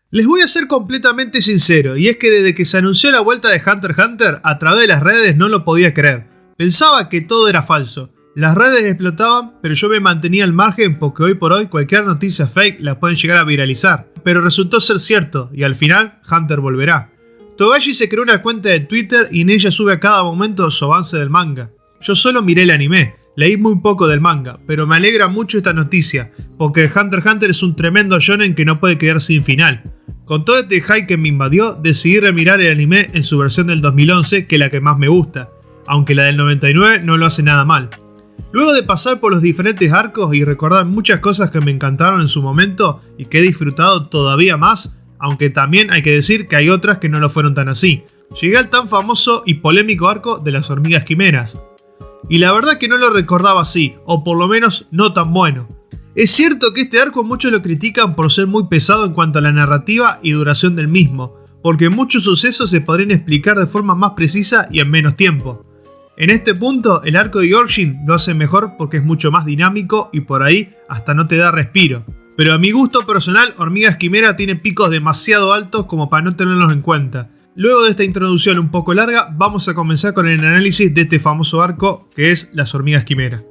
Les voy a ser completamente sincero, y es que desde que se anunció la vuelta de Hunter x Hunter, a través de las redes no lo podía creer. Pensaba que todo era falso. Las redes explotaban, pero yo me mantenía al margen porque hoy por hoy cualquier noticia fake la pueden llegar a viralizar. Pero resultó ser cierto, y al final Hunter volverá. Togashi se creó una cuenta de Twitter y en ella sube a cada momento su avance del manga. Yo solo miré el anime, leí muy poco del manga, pero me alegra mucho esta noticia, porque Hunter x Hunter es un tremendo shonen que no puede quedar sin final. Con todo este hype que me invadió, decidí remirar el anime en su versión del 2011, que es la que más me gusta, aunque la del 99 no lo hace nada mal. Luego de pasar por los diferentes arcos y recordar muchas cosas que me encantaron en su momento y que he disfrutado todavía más, aunque también hay que decir que hay otras que no lo fueron tan así, llegué al tan famoso y polémico arco de las hormigas quimeras. Y la verdad que no lo recordaba así, o por lo menos no tan bueno. Es cierto que este arco muchos lo critican por ser muy pesado en cuanto a la narrativa y duración del mismo, porque muchos sucesos se podrían explicar de forma más precisa y en menos tiempo. En este punto, el arco de Yorjin lo hace mejor porque es mucho más dinámico y por ahí hasta no te da respiro. Pero a mi gusto personal, Hormigas Quimera tiene picos demasiado altos como para no tenerlos en cuenta. Luego de esta introducción un poco larga, vamos a comenzar con el análisis de este famoso arco que es las Hormigas Quimera.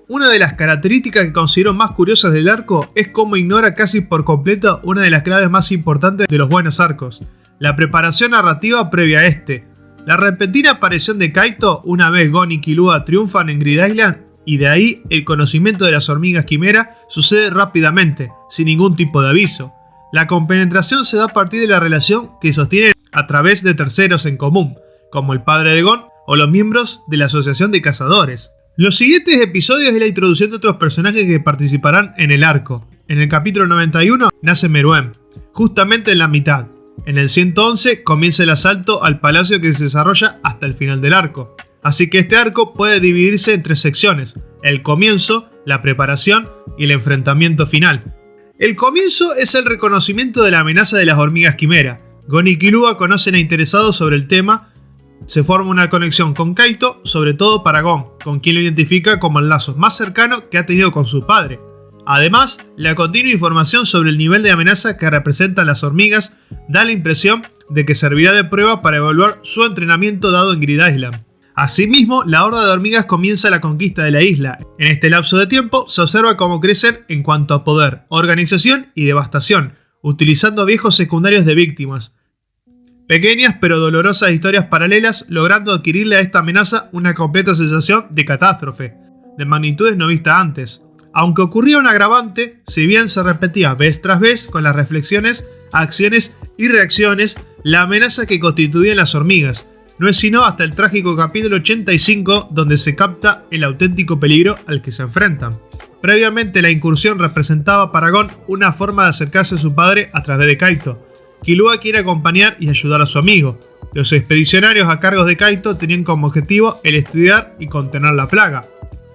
Una de las características que considero más curiosas del arco es cómo ignora casi por completo una de las claves más importantes de los buenos arcos, la preparación narrativa previa a este. La repentina aparición de Kaito una vez Gon y Killua triunfan en Grid Island, y de ahí el conocimiento de las hormigas quimera sucede rápidamente, sin ningún tipo de aviso. La compenetración se da a partir de la relación que sostienen a través de terceros en común, como el padre de Gon o los miembros de la asociación de cazadores. Los siguientes episodios es la introducción de otros personajes que participarán en el arco. En el capítulo 91 nace Meruem, justamente en la mitad. En el 111 comienza el asalto al palacio que se desarrolla hasta el final del arco. Así que este arco puede dividirse en tres secciones: el comienzo, la preparación y el enfrentamiento final. El comienzo es el reconocimiento de la amenaza de las hormigas quimera. Gon y Killua conocen a interesados sobre el tema. Se forma una conexión con Kaito, sobre todo para Gon, con quien lo identifica como el lazo más cercano que ha tenido con su padre. Además, la continua información sobre el nivel de amenaza que representan las hormigas da la impresión de que servirá de prueba para evaluar su entrenamiento dado en Grid Island. Asimismo, la horda de hormigas comienza la conquista de la isla. En este lapso de tiempo se observa cómo crecen en cuanto a poder, organización y devastación, utilizando viejos secundarios de víctimas. Pequeñas pero dolorosas historias paralelas, logrando adquirirle a esta amenaza una completa sensación de catástrofe, de magnitudes no vista antes. Aunque ocurría un agravante, si bien se repetía vez tras vez con las reflexiones, acciones y reacciones, la amenaza que constituían las hormigas. No es sino hasta el trágico capítulo 85 donde se capta el auténtico peligro al que se enfrentan. Previamente la incursión representaba para Gon una forma de acercarse a su padre a través de Kaito. Killua quiere acompañar y ayudar a su amigo. Los expedicionarios a cargo de Kaito tenían como objetivo el estudiar y contener la plaga.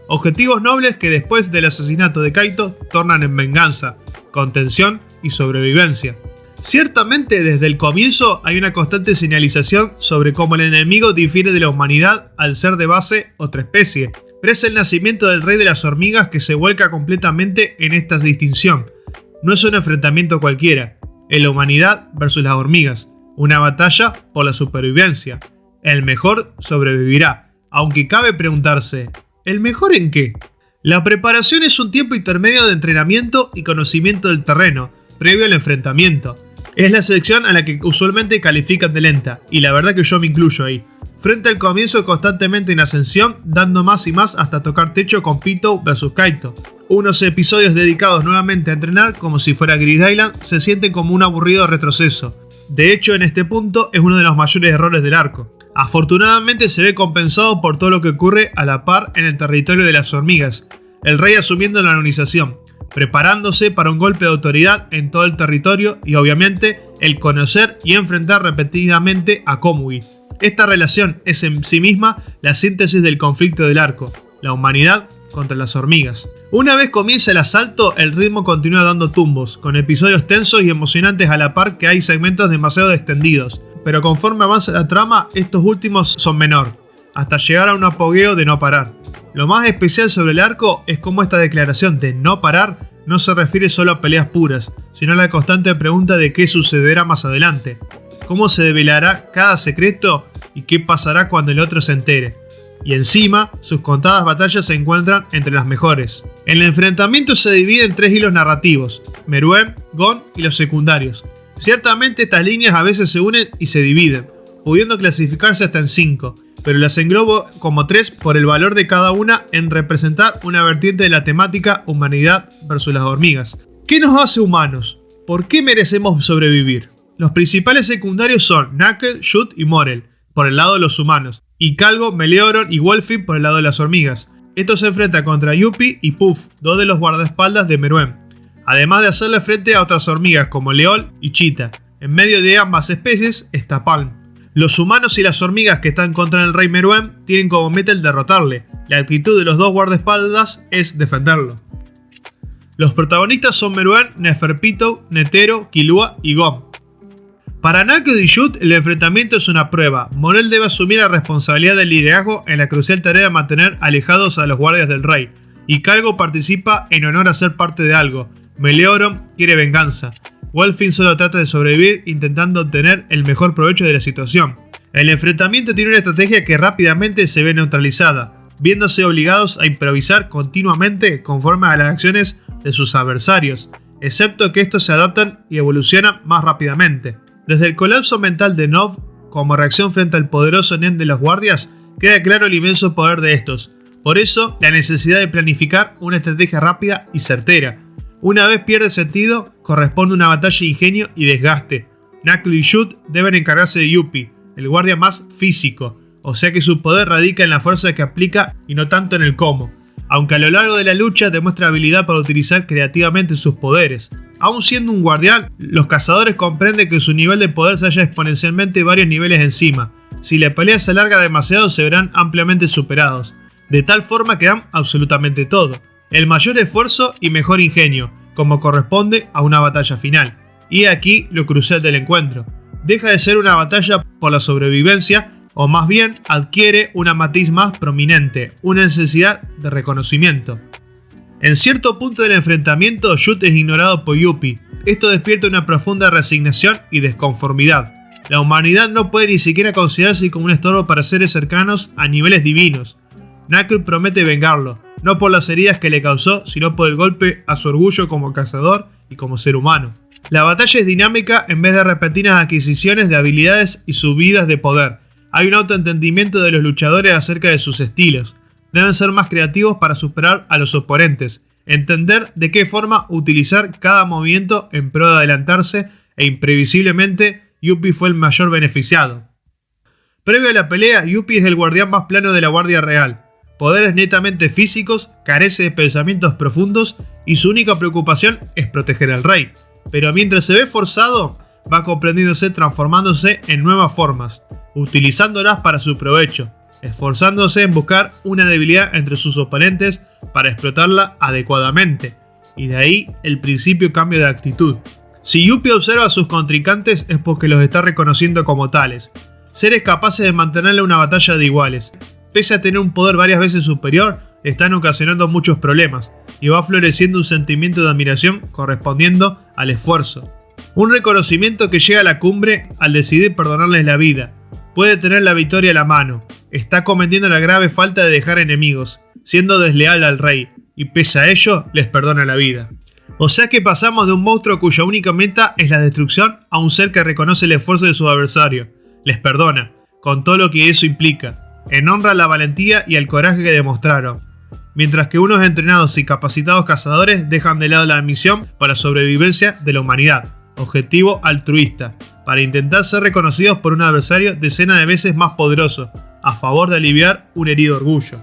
Objetivos nobles que después del asesinato de Kaito tornan en venganza, contención y sobrevivencia. Ciertamente desde el comienzo hay una constante señalización sobre cómo el enemigo difiere de la humanidad al ser de base otra especie, pero es el nacimiento del rey de las hormigas que se vuelca completamente en esta distinción. No es un enfrentamiento cualquiera, es la humanidad versus las hormigas, una batalla por la supervivencia. El mejor sobrevivirá, aunque cabe preguntarse, ¿el mejor en qué? La preparación es un tiempo intermedio de entrenamiento y conocimiento del terreno, previo al enfrentamiento. Es la sección a la que usualmente califican de lenta, y la verdad que yo me incluyo ahí. Frente al comienzo constantemente en ascensión, dando más y más hasta tocar techo con Pitou vs Kaito. Unos episodios dedicados nuevamente a entrenar como si fuera Grid Island se sienten como un aburrido retroceso. De hecho, en este punto es uno de los mayores errores del arco. Afortunadamente se ve compensado por todo lo que ocurre a la par en el territorio de las hormigas. El rey asumiendo la organización, preparándose para un golpe de autoridad en todo el territorio y obviamente el conocer y enfrentar repetidamente a Komugi. Esta relación es en sí misma la síntesis del conflicto del arco, la humanidad contra las hormigas. Una vez comienza el asalto, el ritmo continúa dando tumbos, con episodios tensos y emocionantes a la par que hay segmentos demasiado extendidos, pero conforme avanza la trama, estos últimos son menor, hasta llegar a un apogeo de no parar. Lo más especial sobre el arco es cómo esta declaración de no parar no se refiere solo a peleas puras, sino a la constante pregunta de qué sucederá más adelante, cómo se develará cada secreto y qué pasará cuando el otro se entere. Y encima, sus contadas batallas se encuentran entre las mejores. El enfrentamiento se divide en 3 hilos narrativos: Meruem, Gon y los secundarios. Ciertamente estas líneas a veces se unen y se dividen, pudiendo clasificarse hasta en 5, pero las englobo como 3 por el valor de cada una en representar una vertiente de la temática humanidad versus las hormigas. ¿Qué nos hace humanos? ¿Por qué merecemos sobrevivir? Los principales secundarios son Knuckle, Shoot y Morel, por el lado de los humanos, y Calgo, Meleoron y Wolfie por el lado de las hormigas. Estos se enfrentan contra Yuppie y Puff, 2 de los guardaespaldas de Meruem, además de hacerle frente a otras hormigas como Leol y Cheetah. En medio de ambas especies está Palm. Los humanos y las hormigas que están contra el rey Meruem tienen como meta el derrotarle. La actitud de los 2 guardaespaldas es defenderlo. Los protagonistas son Meruem, Neferpitou, Netero, Killua y Gon. Para Knuckle y Shoot el enfrentamiento es una prueba. Morel debe asumir la responsabilidad del liderazgo en la crucial tarea de mantener alejados a los guardias del rey, y Calgo participa en honor a ser parte de algo. Meleoron quiere venganza. Wolfie solo trata de sobrevivir intentando obtener el mejor provecho de la situación. El enfrentamiento tiene una estrategia que rápidamente se ve neutralizada, viéndose obligados a improvisar continuamente conforme a las acciones de sus adversarios, excepto que estos se adaptan y evolucionan más rápidamente. Desde el colapso mental de Nov, como reacción frente al poderoso Nen de los guardias, queda claro el inmenso poder de estos. Por eso, la necesidad de planificar una estrategia rápida y certera. Una vez pierde sentido, corresponde una batalla de ingenio y desgaste. Knuckle y Shoot deben encargarse de Yuppie, el guardia más físico, o sea que su poder radica en la fuerza que aplica y no tanto en el cómo, aunque a lo largo de la lucha demuestra habilidad para utilizar creativamente sus poderes. Aún siendo un guardián, los cazadores comprenden que su nivel de poder se halla exponencialmente varios niveles encima. Si la pelea se alarga demasiado se verán ampliamente superados, de tal forma que dan absolutamente todo. El mayor esfuerzo y mejor ingenio, como corresponde a una batalla final. Y aquí lo crucial del encuentro. Deja de ser una batalla por la sobrevivencia, o más bien adquiere una matiz más prominente, una necesidad de reconocimiento. En cierto punto del enfrentamiento, Shoot es ignorado por Yuppie. Esto despierta una profunda resignación y desconformidad. La humanidad no puede ni siquiera considerarse como un estorbo para seres cercanos a niveles divinos. Knuckle promete vengarlo, no por las heridas que le causó, sino por el golpe a su orgullo como cazador y como ser humano. La batalla es dinámica en vez de repentinas adquisiciones de habilidades y subidas de poder. Hay un autoentendimiento de los luchadores acerca de sus estilos. Deben ser más creativos para superar a los oponentes, entender de qué forma utilizar cada movimiento en pro de adelantarse e imprevisiblemente Yuppie fue el mayor beneficiado. Previo a la pelea, Yuppie es el guardián más plano de la Guardia Real. Poderes netamente físicos, carece de pensamientos profundos y su única preocupación es proteger al rey. Pero mientras se ve forzado, va comprendiéndose transformándose en nuevas formas, utilizándolas para su provecho, esforzándose en buscar una debilidad entre sus oponentes para explotarla adecuadamente, y de ahí el principio cambio de actitud. Si Yuppie observa a sus contrincantes es porque los está reconociendo como tales, seres capaces de mantenerle una batalla de iguales. Pese a tener un poder varias veces superior, le están ocasionando muchos problemas, y va floreciendo un sentimiento de admiración correspondiendo al esfuerzo. Un reconocimiento que llega a la cumbre al decidir perdonarles la vida. Puede tener la victoria a la mano, está cometiendo la grave falta de dejar enemigos, siendo desleal al rey, y pese a ello, les perdona la vida. O sea que pasamos de un monstruo cuya única meta es la destrucción a un ser que reconoce el esfuerzo de su adversario, les perdona, con todo lo que eso implica, en honra a la valentía y al coraje que demostraron, mientras que unos entrenados y capacitados cazadores dejan de lado la misión para la sobrevivencia de la humanidad, objetivo altruista, para intentar ser reconocidos por un adversario decenas de veces más poderoso, a favor de aliviar un herido orgullo.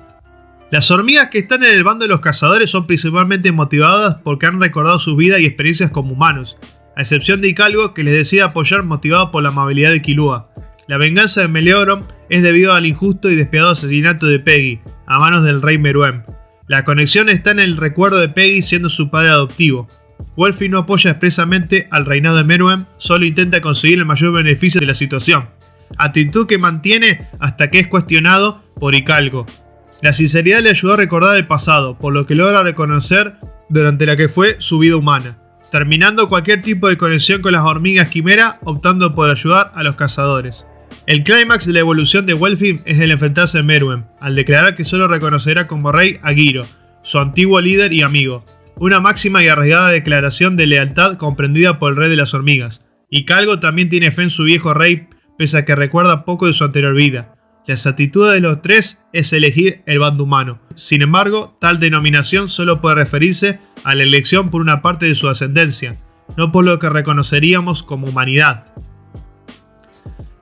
Las hormigas que están en el bando de los cazadores son principalmente motivadas porque han recordado sus vidas y experiencias como humanos, a excepción de Icalgo, que les decide apoyar motivado por la amabilidad de Killua. La venganza de Meleoron es debido al injusto y despiadado asesinato de Peggy, a manos del rey Meruem. La conexión está en el recuerdo de Peggy siendo su padre adoptivo. Wolfie no apoya expresamente al reinado de Meruem, solo intenta conseguir el mayor beneficio de la situación, actitud que mantiene hasta que es cuestionado por Icalgo. La sinceridad le ayudó a recordar el pasado, por lo que logra reconocer durante la que fue su vida humana, terminando cualquier tipo de conexión con las hormigas quimera, optando por ayudar a los cazadores. El clímax de la evolución de Welfin es el enfrentarse a Meruem, al declarar que solo reconocerá como rey a Gyro, su antiguo líder y amigo, una máxima y arriesgada declaración de lealtad comprendida por el rey de las hormigas, y Calgo también tiene fe en su viejo rey pese a que recuerda poco de su anterior vida. La exactitud de los tres es elegir el bando humano. Sin embargo, tal denominación solo puede referirse a la elección por una parte de su ascendencia, no por lo que reconoceríamos como humanidad.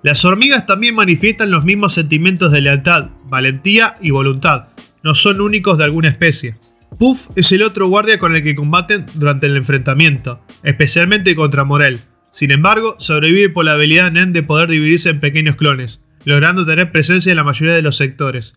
Las hormigas también manifiestan los mismos sentimientos de lealtad, valentía y voluntad, no son únicos de alguna especie. Puff es el otro guardia con el que combaten durante el enfrentamiento, especialmente contra Morel. Sin embargo, sobrevive por la habilidad de Nen de poder dividirse en pequeños clones, logrando tener presencia en la mayoría de los sectores.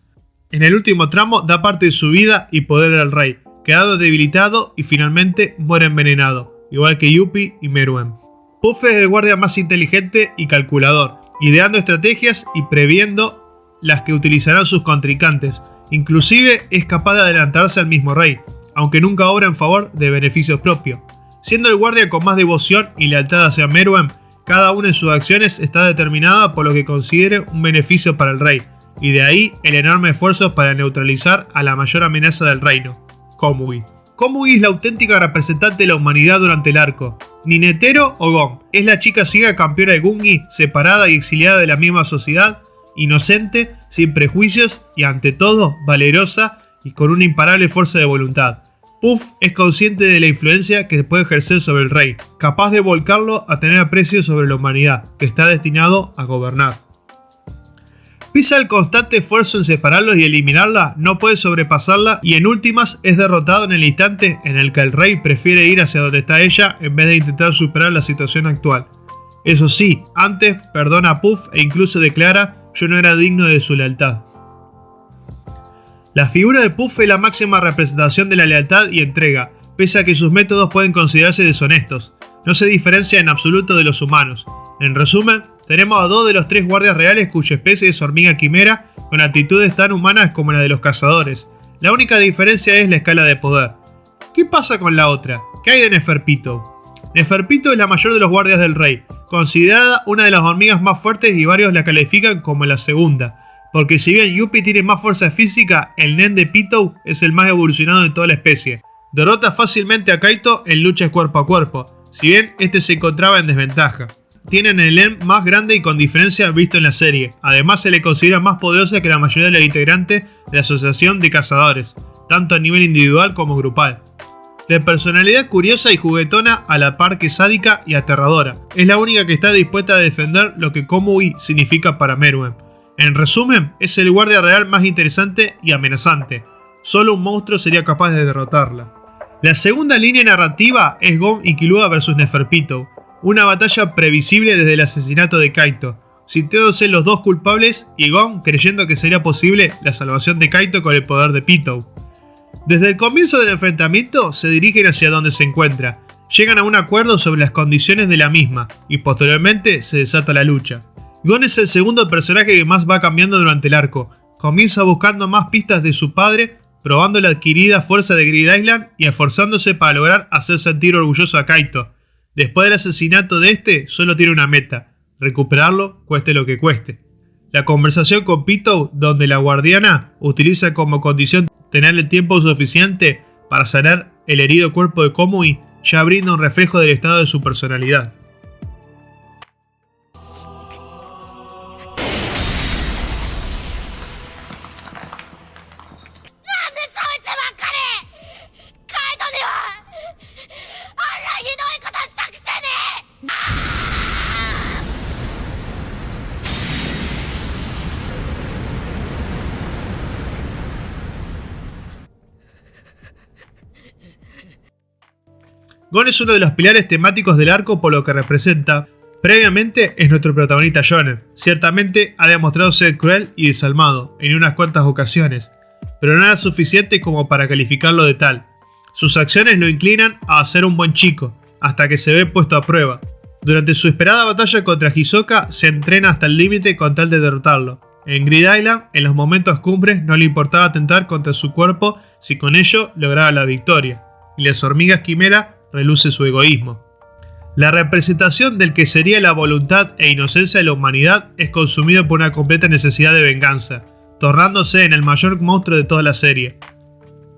En el último tramo da parte de su vida y poder al rey, quedando debilitado y finalmente muere envenenado, igual que Yuppie y Meruem. Puff es el guardia más inteligente y calculador, ideando estrategias y previendo las que utilizarán sus contrincantes. Inclusive es capaz de adelantarse al mismo rey, aunque nunca obra en favor de beneficios propios. Siendo el guardia con más devoción y lealtad hacia Meruem, cada una de sus acciones está determinada por lo que considere un beneficio para el rey, y de ahí el enorme esfuerzo para neutralizar a la mayor amenaza del reino, Komugi. Komugi es la auténtica representante de la humanidad durante el arco. Ni Netero o Gon, es la chica ciega campeona de Gungi, separada y exiliada de la misma sociedad, inocente, sin prejuicios y ante todo valerosa y con una imparable fuerza de voluntad. Puff es consciente de la influencia que puede ejercer sobre el rey, capaz de volcarlo a tener aprecio sobre la humanidad, que está destinado a gobernar. Pese al constante esfuerzo en separarlos y eliminarla, no puede sobrepasarla y en últimas es derrotado en el instante en el que el rey prefiere ir hacia donde está ella en vez de intentar superar la situación actual. Eso sí, antes perdona a Puff e incluso declara: yo no era digno de su lealtad. La figura de Puff es la máxima representación de la lealtad y entrega, pese a que sus métodos pueden considerarse deshonestos. No se diferencia en absoluto de los humanos. En resumen, tenemos a dos de los tres guardias reales cuya especie es hormiga quimera, con actitudes tan humanas como la de los cazadores. La única diferencia es la escala de poder. ¿Qué pasa con la otra? ¿Qué hay de Neferpitou? Neferpitou es la mayor de los guardias del rey, considerada una de las hormigas más fuertes y varios la califican como la segunda. Porque si bien Yuppie tiene más fuerza física, el Nen de Pitou es el más evolucionado de toda la especie. Derrota fácilmente a Kaito en luchas cuerpo a cuerpo, si bien este se encontraba en desventaja. Tienen el Nen más grande y con diferencia visto en la serie. Además se le considera más poderosa que la mayoría de los integrantes de la asociación de cazadores, tanto a nivel individual como grupal. De personalidad curiosa y juguetona a la par que sádica y aterradora, es la única que está dispuesta a defender lo que Komugi significa para Meruem. En resumen, es el guardia real más interesante y amenazante. Solo un monstruo sería capaz de derrotarla. La segunda línea narrativa es Gon y Killua vs Neferpitou, una batalla previsible desde el asesinato de Kaito, sintiéndose los dos culpables y Gon creyendo que sería posible la salvación de Kaito con el poder de Pitou. Desde el comienzo del enfrentamiento se dirigen hacia donde se encuentra, llegan a un acuerdo sobre las condiciones de la misma y posteriormente se desata la lucha. Gon es el segundo personaje que más va cambiando durante el arco. Comienza buscando más pistas de su padre, probando la adquirida fuerza de Grid Island y esforzándose para lograr hacer sentir orgulloso a Kaito. Después del asesinato de este, solo tiene una meta: recuperarlo cueste lo que cueste. La conversación con Pitou, donde la guardiana utiliza como condición tener el tiempo suficiente para sanar el herido cuerpo de Komugi, ya brinda un reflejo del estado de su personalidad. Gon es uno de los pilares temáticos del arco por lo que representa. Previamente es nuestro protagonista shonen. Ciertamente ha demostrado ser cruel y desalmado en unas cuantas ocasiones, pero nada suficiente como para calificarlo de tal. Sus acciones lo inclinan a ser un buen chico, hasta que se ve puesto a prueba. Durante su esperada batalla contra Hisoka se entrena hasta el límite con tal de derrotarlo. En Grid Island, en los momentos cumbres no le importaba atentar contra su cuerpo si con ello lograba la victoria. y las hormigas quimera reluce su egoísmo. La representación del que sería la voluntad e inocencia de la humanidad es consumido por una completa necesidad de venganza, tornándose en el mayor monstruo de toda la serie.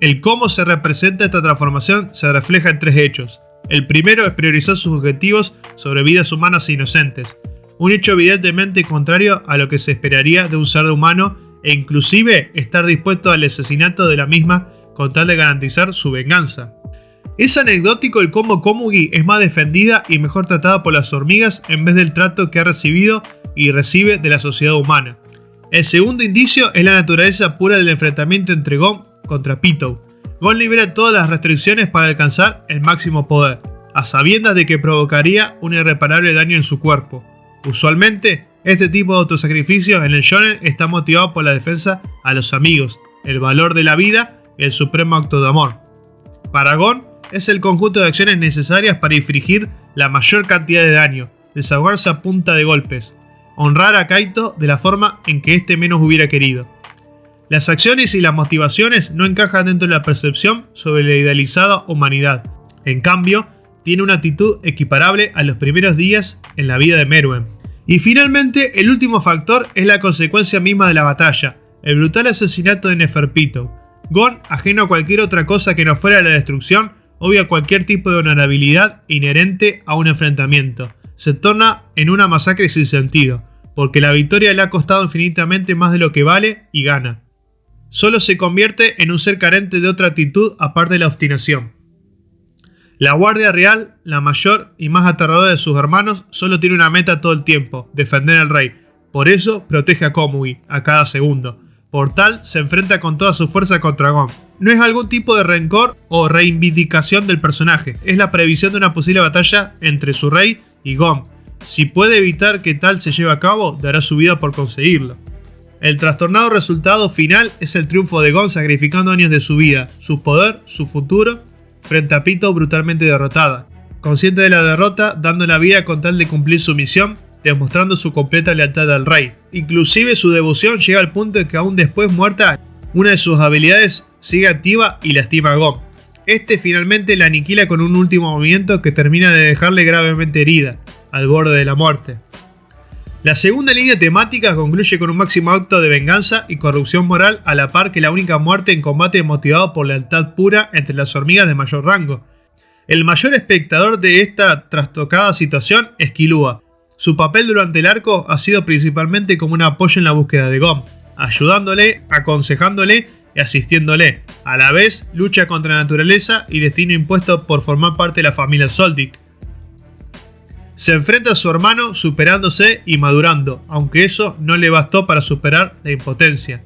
El cómo se representa esta transformación se refleja en tres hechos. El primero es priorizar sus objetivos sobre vidas humanas e inocentes, un hecho evidentemente contrario a lo que se esperaría de un ser humano e inclusive estar dispuesto al asesinato de la misma con tal de garantizar su venganza. Es anecdótico el cómo Komugi es más defendida y mejor tratada por las hormigas en vez del trato que ha recibido y recibe de la sociedad humana. El segundo indicio es la naturaleza pura del enfrentamiento entre Gon contra Pitou. Gon libera todas las restricciones para alcanzar el máximo poder, a sabiendas de que provocaría un irreparable daño en su cuerpo. Usualmente, este tipo de autosacrificio en el shonen está motivado por la defensa a los amigos, el valor de la vida y el supremo acto de amor. Para Gon, es el conjunto de acciones necesarias para infligir la mayor cantidad de daño, desahogarse a punta de golpes, honrar a Kaito de la forma en que éste menos hubiera querido. Las acciones y las motivaciones no encajan dentro de la percepción sobre la idealizada humanidad. En cambio, tiene una actitud equiparable a los primeros días en la vida de Meruem. Y finalmente, el último factor es la consecuencia misma de la batalla, el brutal asesinato de Neferpitou. Gon, ajeno a cualquier otra cosa que no fuera la destrucción, obvia cualquier tipo de honorabilidad inherente a un enfrentamiento. Se torna en una masacre sin sentido, porque la victoria le ha costado infinitamente más de lo que vale y gana. Solo se convierte en un ser carente de otra actitud aparte de la obstinación. La Guardia Real, la mayor y más aterradora de sus hermanos, solo tiene una meta todo el tiempo: defender al rey. Por eso protege a Komugi a cada segundo. Por tal, se enfrenta con toda su fuerza contra Gon. No es algún tipo de rencor o reivindicación del personaje, es la previsión de una posible batalla entre su rey y Gon. Si puede evitar que tal se lleve a cabo, dará su vida por conseguirlo. El trastornado resultado final es el triunfo de Gon sacrificando años de su vida, su poder, su futuro, frente a Pitou brutalmente derrotada. Consciente de la derrota, dando la vida con tal de cumplir su misión, demostrando su completa lealtad al rey. Inclusive su devoción llega al punto de que aún después muerta, una de sus habilidades sigue activa y lastima a Gon. Este finalmente la aniquila con un último movimiento que termina de dejarle gravemente herida, al borde de la muerte. La segunda línea temática concluye con un máximo acto de venganza y corrupción moral, a la par que la única muerte en combate motivado por lealtad pura entre las hormigas de mayor rango. El mayor espectador de esta trastocada situación es Killua. Su papel durante el arco ha sido principalmente como un apoyo en la búsqueda de Gon, ayudándole, aconsejándole y asistiéndole. A la vez, lucha contra la naturaleza y destino impuesto por formar parte de la familia Soldic. Se enfrenta a su hermano superándose y madurando, aunque eso no le bastó para superar la impotencia.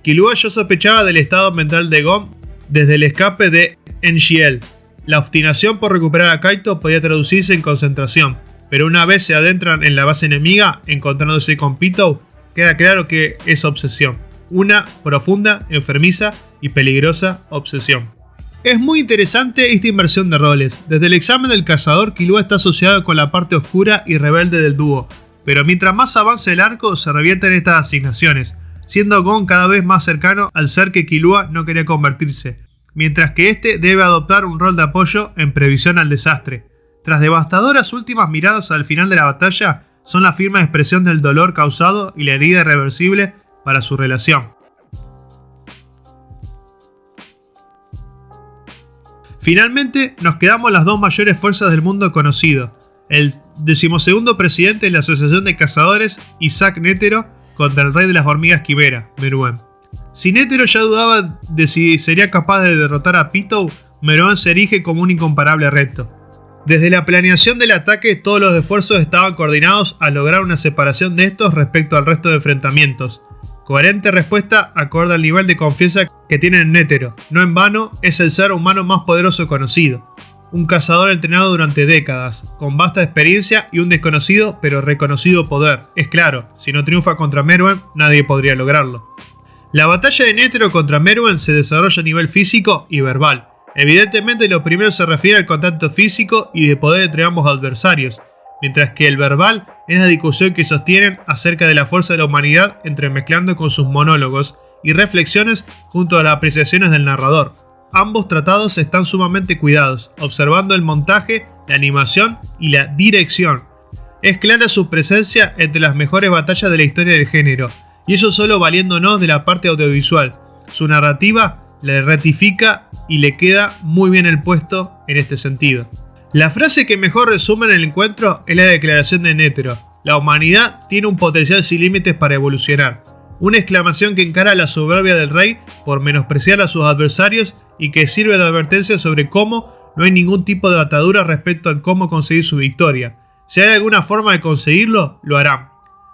Killua ya sospechaba del estado mental de Gon desde el escape de NGL. La obstinación por recuperar a Kaito podía traducirse en concentración, pero una vez se adentran en la base enemiga, encontrándose con Pitou, queda claro que es obsesión. Una profunda, enfermiza y peligrosa obsesión. Es muy interesante esta inversión de roles. Desde el examen del cazador, Killua está asociado con la parte oscura y rebelde del dúo, pero mientras más avance el arco, se revierten estas asignaciones, siendo Gon cada vez más cercano al ser que Killua no quería convertirse, mientras que este debe adoptar un rol de apoyo en previsión al desastre. Tras devastadoras últimas miradas al final de la batalla, son la firme expresión del dolor causado y la herida irreversible para su relación. Finalmente, nos quedamos las dos mayores fuerzas del mundo conocido: el 12º presidente de la Asociación de Cazadores, Isaac Netero, contra el rey de las hormigas quimera, Meruem. Si Netero ya dudaba de si sería capaz de derrotar a Pitou, Meruem se erige como un incomparable reto. Desde la planeación del ataque, todos los esfuerzos estaban coordinados a lograr una separación de estos respecto al resto de enfrentamientos. Coherente respuesta acorde al nivel de confianza que tiene en Netero. No en vano, es el ser humano más poderoso conocido. Un cazador entrenado durante décadas, con vasta experiencia y un desconocido pero reconocido poder. Es claro, si no triunfa contra Meruem, nadie podría lograrlo. La batalla de Netero contra Meruem se desarrolla a nivel físico y verbal. Evidentemente lo primero se refiere al contacto físico y de poder entre ambos adversarios, mientras que el verbal es la discusión que sostienen acerca de la fuerza de la humanidad, entremezclando con sus monólogos y reflexiones junto a las apreciaciones del narrador. ambos tratados están sumamente cuidados, observando el montaje, la animación y la dirección. Es clara su presencia entre las mejores batallas de la historia del género, y eso solo valiéndonos de la parte audiovisual. Su narrativa le ratifica y le queda muy bien el puesto en este sentido. La frase que mejor resume el encuentro es la declaración de Netero: la humanidad tiene un potencial sin límites para evolucionar. Una exclamación que encara la soberbia del rey por menospreciar a sus adversarios y que sirve de advertencia sobre cómo no hay ningún tipo de atadura respecto a cómo conseguir su victoria. Si hay alguna forma de conseguirlo, lo harán.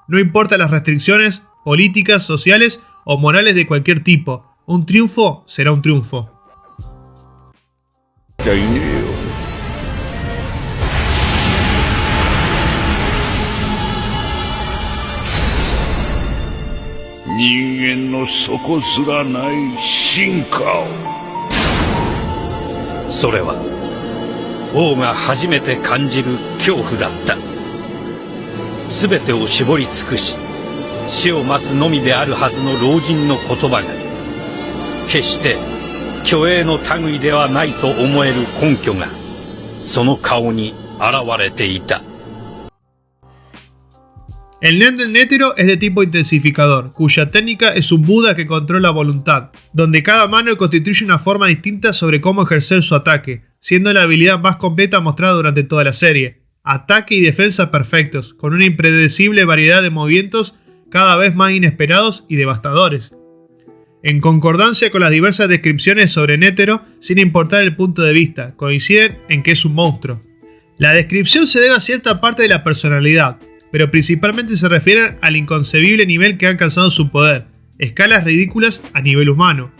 No importa las restricciones políticas, sociales o morales de cualquier tipo. Un triunfo será un triunfo. 人間の底すらない進化を。それは王が初めて感じる恐怖だった。全てを絞り尽くし死を待つのみであるはずの老人の言葉が決して虚栄の類ではないと思える根拠がその顔に現れていた。 El Nen del Netero es de tipo intensificador, cuya técnica es un Buda que controla la voluntad, donde cada mano constituye una forma distinta sobre cómo ejercer su ataque, siendo la habilidad más completa mostrada durante toda la serie. Ataque y defensa perfectos, con una impredecible variedad de movimientos cada vez más inesperados y devastadores. En concordancia con las diversas descripciones sobre Netero, sin importar el punto de vista, coinciden en que es un monstruo. La descripción se debe a cierta parte de la personalidad, pero principalmente se refieren al inconcebible nivel que ha alcanzado su poder, escalas ridículas a nivel humano.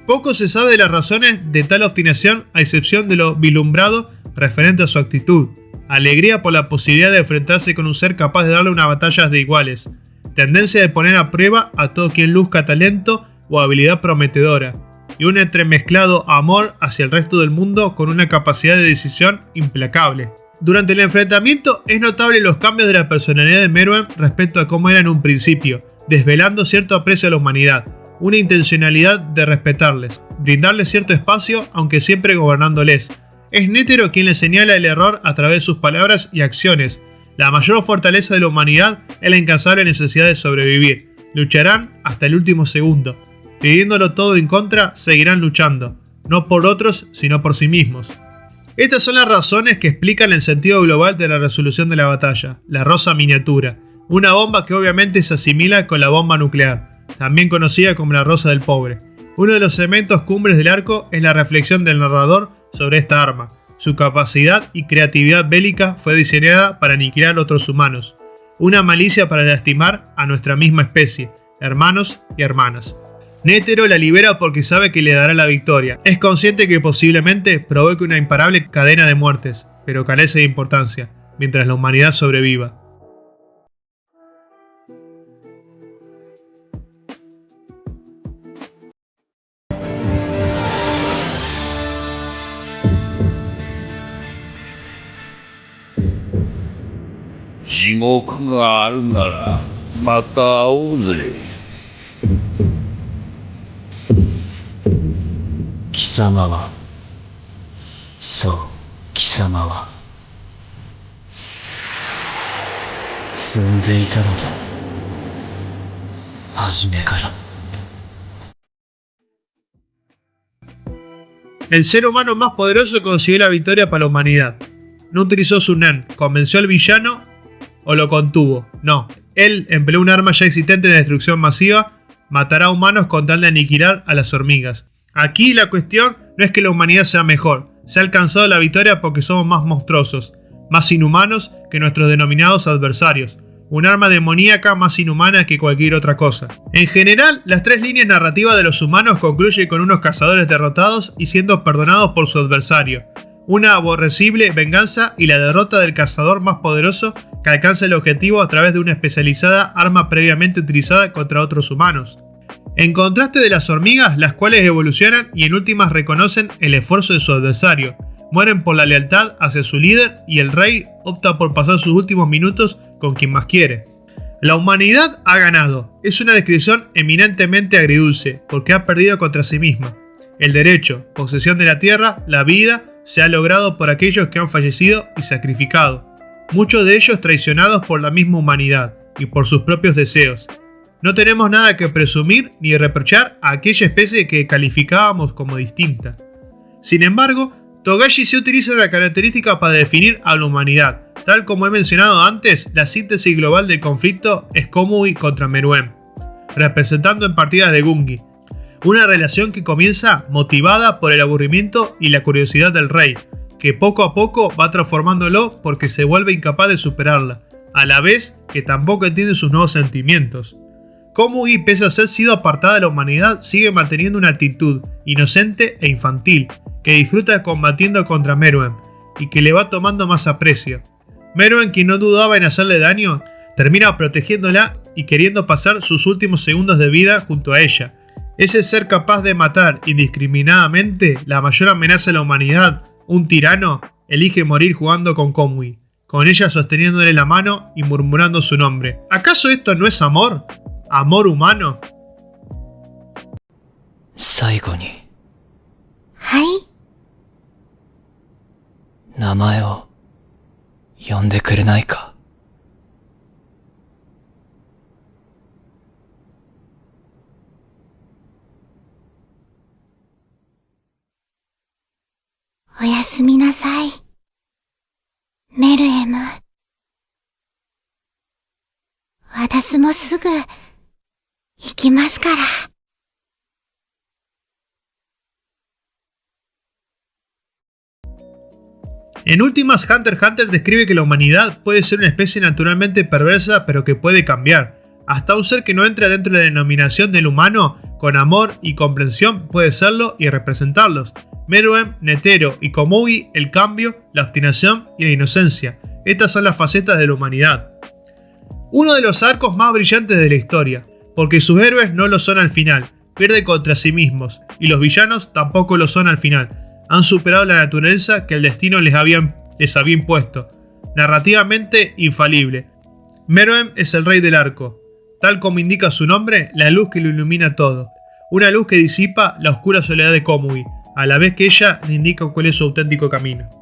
Poco se sabe de las razones de tal obstinación a excepción de lo vislumbrado referente a su actitud, alegría por la posibilidad de enfrentarse con un ser capaz de darle una batalla de iguales, tendencia de poner a prueba a todo quien luzca talento o habilidad prometedora, y un entremezclado amor hacia el resto del mundo con una capacidad de decisión implacable. Durante el enfrentamiento es notable los cambios de la personalidad de Meruem respecto a cómo era en un principio, desvelando cierto aprecio a la humanidad, una intencionalidad de respetarles, brindarles cierto espacio aunque siempre gobernándoles. Es Netero quien les señala el error a través de sus palabras y acciones. La mayor fortaleza de la humanidad es la incansable necesidad de sobrevivir. Lucharán hasta el último segundo. Pidiéndolo todo en contra, seguirán luchando, no por otros, sino por sí mismos. Estas son las razones que explican el sentido global de la resolución de la batalla, la rosa miniatura, una bomba que obviamente se asimila con la bomba nuclear, también conocida como la rosa del pobre. Uno de los elementos cumbres del arco es la reflexión del narrador sobre esta arma. Su capacidad y creatividad bélica fue diseñada para aniquilar a otros humanos, una malicia para lastimar a nuestra misma especie, hermanos y hermanas. Netero la libera porque sabe que le dará la victoria. Es consciente que posiblemente provoque una imparable cadena de muertes, pero carece de importancia, mientras la humanidad sobreviva. El ser humano más poderoso consiguió la victoria para la humanidad. No utilizó su Nen, convenció al villano o lo contuvo. No, él empleó un arma ya existente de destrucción masiva, matará a humanos con tal de aniquilar a las hormigas. Aquí la cuestión no es que la humanidad sea mejor, se ha alcanzado la victoria porque somos más monstruosos, más inhumanos que nuestros denominados adversarios, un arma demoníaca más inhumana que cualquier otra cosa. En general, las tres líneas narrativas de los humanos concluyen con unos cazadores derrotados y siendo perdonados por su adversario, una aborrecible venganza y la derrota del cazador más poderoso que alcanza el objetivo a través de una especializada arma previamente utilizada contra otros humanos. En contraste de las hormigas, las cuales evolucionan y en últimas reconocen el esfuerzo de su adversario, mueren por la lealtad hacia su líder y el rey opta por pasar sus últimos minutos con quien más quiere. La humanidad ha ganado, es una descripción eminentemente agridulce porque ha perdido contra sí misma. El derecho, posesión de la tierra, la vida, se ha logrado por aquellos que han fallecido y sacrificado, muchos de ellos traicionados por la misma humanidad y por sus propios deseos. No tenemos nada que presumir ni reprochar a aquella especie que calificábamos como distinta. Sin embargo, Togashi se utiliza una característica para definir a la humanidad. Tal como he mencionado antes, la síntesis global del conflicto es Komugi contra Meruem, representando en partidas de Gungi. Una relación que comienza motivada por el aburrimiento y la curiosidad del rey, que poco a poco va transformándolo porque se vuelve incapaz de superarla, a la vez que tampoco entiende sus nuevos sentimientos. Komugi, pese a ser sido apartada de la humanidad, sigue manteniendo una actitud inocente e infantil, que disfruta combatiendo contra Meruem, y que le va tomando más aprecio. Meruem, quien no dudaba en hacerle daño, termina protegiéndola y queriendo pasar sus últimos segundos de vida junto a ella. Ese ser capaz de matar indiscriminadamente la mayor amenaza de la humanidad, un tirano, elige morir jugando con Komugi, con ella sosteniéndole la mano y murmurando su nombre. ¿Acaso esto no es amor? ¿Amor humano? 最後にはい。名前を呼んでくれないか。おやすみなさい。メルエム。私もすぐ行きますから。En últimas, Hunter x Hunter describe que la humanidad puede ser una especie naturalmente perversa pero que puede cambiar. Hasta un ser que no entra dentro de la denominación del humano, con amor y comprensión, puede serlo y representarlos. Meruem, Netero y Komugi, el cambio, la obstinación y la inocencia. Estas son las facetas de la humanidad. Uno de los arcos más brillantes de la historia, porque sus héroes no lo son al final, pierden contra sí mismos, y los villanos tampoco lo son al final. Han superado la naturaleza que el destino les había impuesto. Narrativamente infalible. Meruem es el rey del arco. Tal como indica su nombre, la luz que lo ilumina todo. Una luz que disipa la oscura soledad de Komugi, a la vez que ella le indica cuál es su auténtico camino.